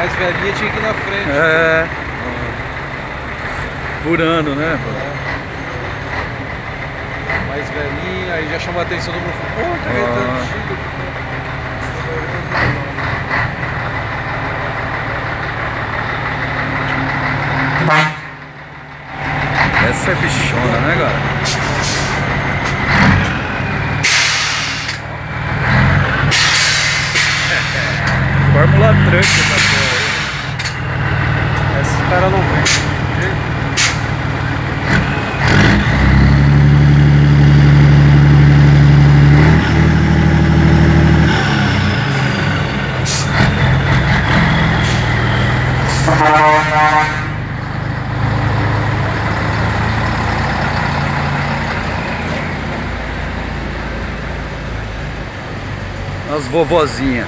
A mais velhinha tinha que ir na frente. É. Furando, né? A mais velhinha, aí já chamou a atenção do mundo. Pô, carreta antiga. Essa é bichona, né, galera? Fórmula Truck essa porra aí. Esse cara não vem. As vovozinhas.